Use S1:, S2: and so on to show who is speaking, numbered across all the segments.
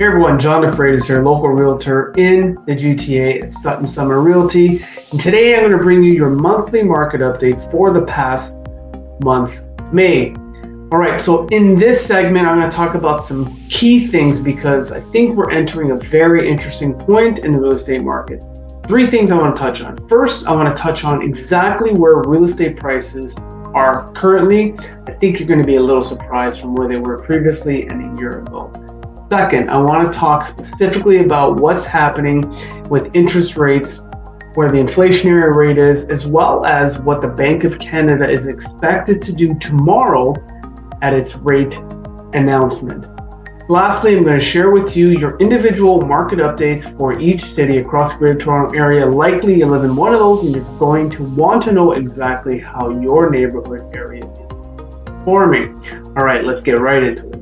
S1: Hey everyone, John DeFreitas here, local realtor in the GTA at Sutton Summer Realty. And today I'm going to bring you your monthly market update for the past month, May. All right, so in this segment, I'm going to talk about some key things because I think we're entering a very interesting point in the real estate market. Three things I want to touch on. First, I want to touch on exactly where real estate prices are currently. I think you're going to be a little surprised from where they were previously and a year ago. Second, I want to talk specifically about what's happening with interest rates, where the inflationary rate is, as well as what the Bank of Canada is expected to do tomorrow at its rate announcement. Lastly, I'm going to share with you your individual market updates for each city across the Greater Toronto Area. Likely you live in one of those and you're going to want to know exactly how your neighborhood area is performing. All right, let's get right into it.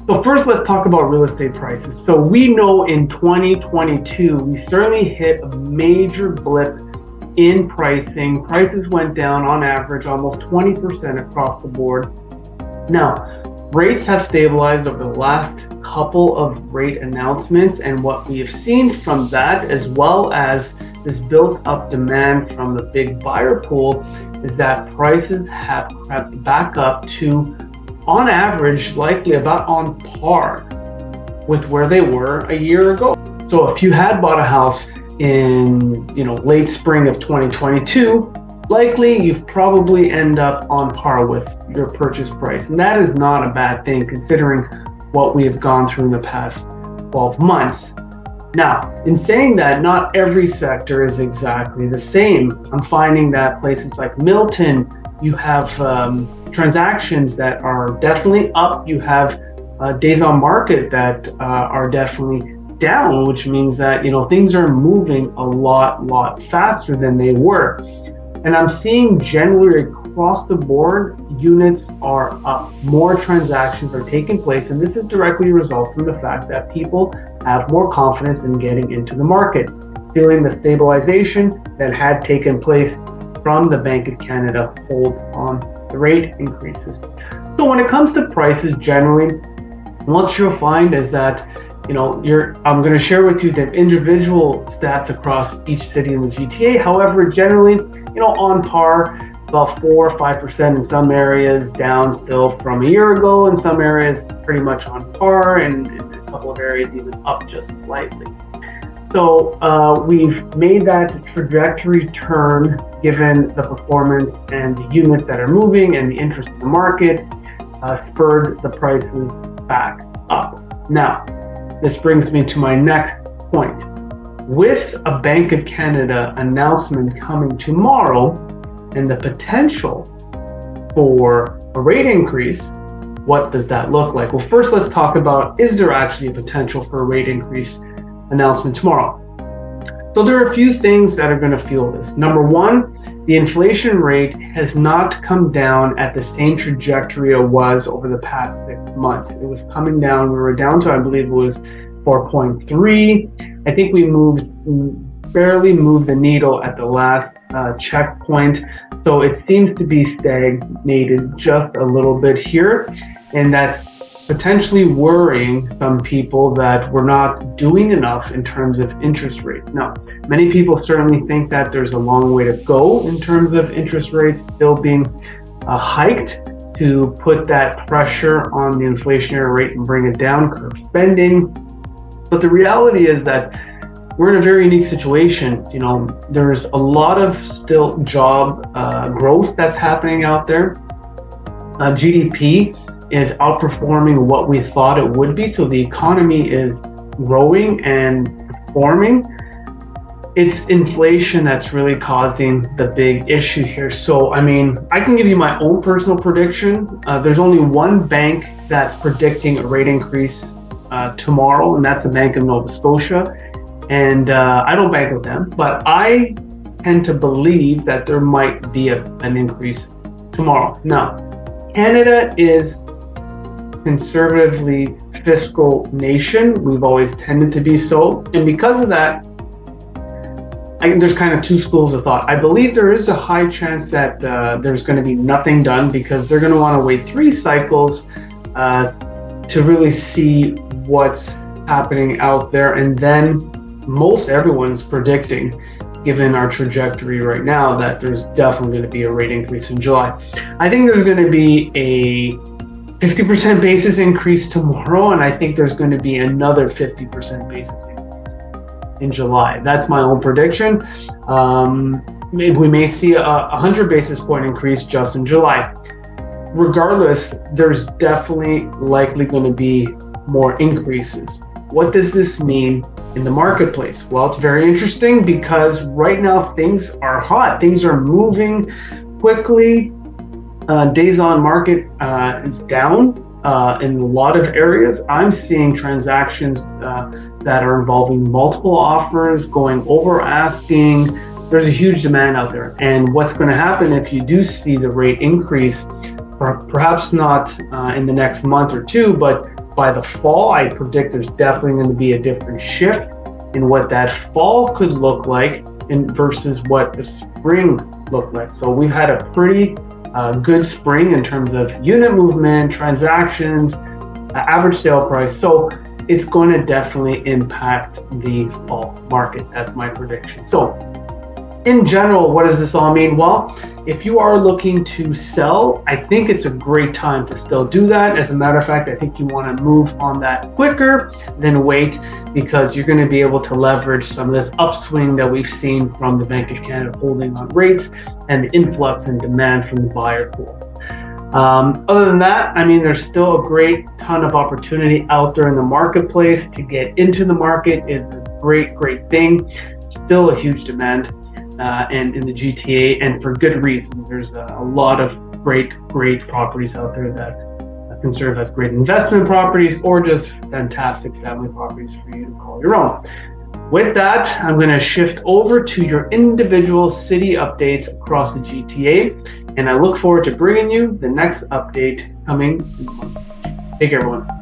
S1: So first, let's talk about real estate prices. So we know in 2022, we certainly hit a major blip in pricing. Prices went down on average almost 20% across the board. Now, rates have stabilized over the last couple of rate announcements, and what we have seen from that, as well as this built up demand from the big buyer pool, is that prices have crept back up to, on average, likely about on par with where they were a year ago. So if you had bought a house in late spring of 2022, likely you've probably end up on par with your purchase price. And that is not a bad thing considering what we have gone through in the past 12 months. Now, in saying that, not every sector is exactly the same. I'm finding that places like Milton, you have transactions that are definitely up. You have days on market that are definitely down, which means that things are moving a lot faster than they were. And I'm seeing generally across the board, units are up. More transactions are taking place, and this is directly a result from the fact that people have more confidence in getting into the market, feeling the stabilization that had taken place from the Bank of Canada holds on the rate increases. So when it comes to prices generally, what you'll find is that I'm going to share with you the individual stats across each city in the GTA. However, generally, on par, about 4 or 5% in some areas, down still from a year ago. In some areas, pretty much on par, and in a couple of areas even up just slightly. So we've made that trajectory turn given the performance and the units that are moving and the interest in the market spurred the prices back up. Now, this brings me to my next point. With a Bank of Canada announcement coming tomorrow and the potential for a rate increase, what does that look like? Well, first let's talk about, is there actually a potential for a rate increase announcement tomorrow? So there are a few things that are going to fuel this. Number one, the inflation rate has not come down at the same trajectory it was over the past 6 months. It was coming down. We were down to, I believe it was 4.3. I think we barely moved the needle at the last checkpoint. So it seems to be stagnated just a little bit here. And that's potentially worrying some people that we're not doing enough in terms of interest rates. Now, many people certainly think that there's a long way to go in terms of interest rates still being hiked to put that pressure on the inflationary rate and bring it down, curb spending. But the reality is that we're in a very unique situation. There's a lot of still job growth that's happening out there. GDP is outperforming what we thought it would be. So the economy is growing and performing. It's inflation that's really causing the big issue here. So, I can give you my own personal prediction. There's only one bank that's predicting a rate increase tomorrow, and that's the Bank of Nova Scotia. And I don't bank with them, but I tend to believe that there might be an increase tomorrow. Now, Canada is conservatively fiscal nation. We've always tended to be so. And because of that, there's kind of two schools of thought. I believe there is a high chance that there's going to be nothing done because they're going to want to wait 3 cycles to really see what's happening out there. And then most everyone's predicting, given our trajectory right now, that there's definitely going to be a rate increase in July. I think there's going to be a 50% basis increase tomorrow, and I think there's going to be another 50% basis increase in July. That's my own prediction. Maybe we may see a 100 basis point increase just in July. Regardless, there's definitely likely going to be more increases. What does this mean in the marketplace? Well, it's very interesting because right now things are hot. Things are moving quickly. Days on market is down in a lot of areas. I'm seeing transactions that are involving multiple offers, going over asking. There's a huge demand out there. And what's going to happen if you do see the rate increase, perhaps not in the next month or two, but by the fall, I predict there's definitely going to be a different shift in what that fall could look like versus what the spring looked like. So we've had a pretty good spring in terms of unit movement, transactions, average sale price. So it's going to definitely impact the fall market. That's my prediction. So in general, what does this all mean? Well, if you are looking to sell, I think it's a great time to still do that. As a matter of fact, I think you want to move on that quicker than wait, because you're going to be able to leverage some of this upswing that we've seen from the Bank of Canada holding on rates and the influx in demand from the buyer pool. Other than that, I mean, there's still a great ton of opportunity out there in the marketplace. To get into the market is a great thing. Still a huge demand. And in the GTA, and for good reason. There's a lot of great properties out there that can serve as great investment properties or just fantastic family properties for you to call your own. With that, I'm going to shift over to your individual city updates across the GTA, and I look forward to bringing you the next update coming in the month. Take care, everyone.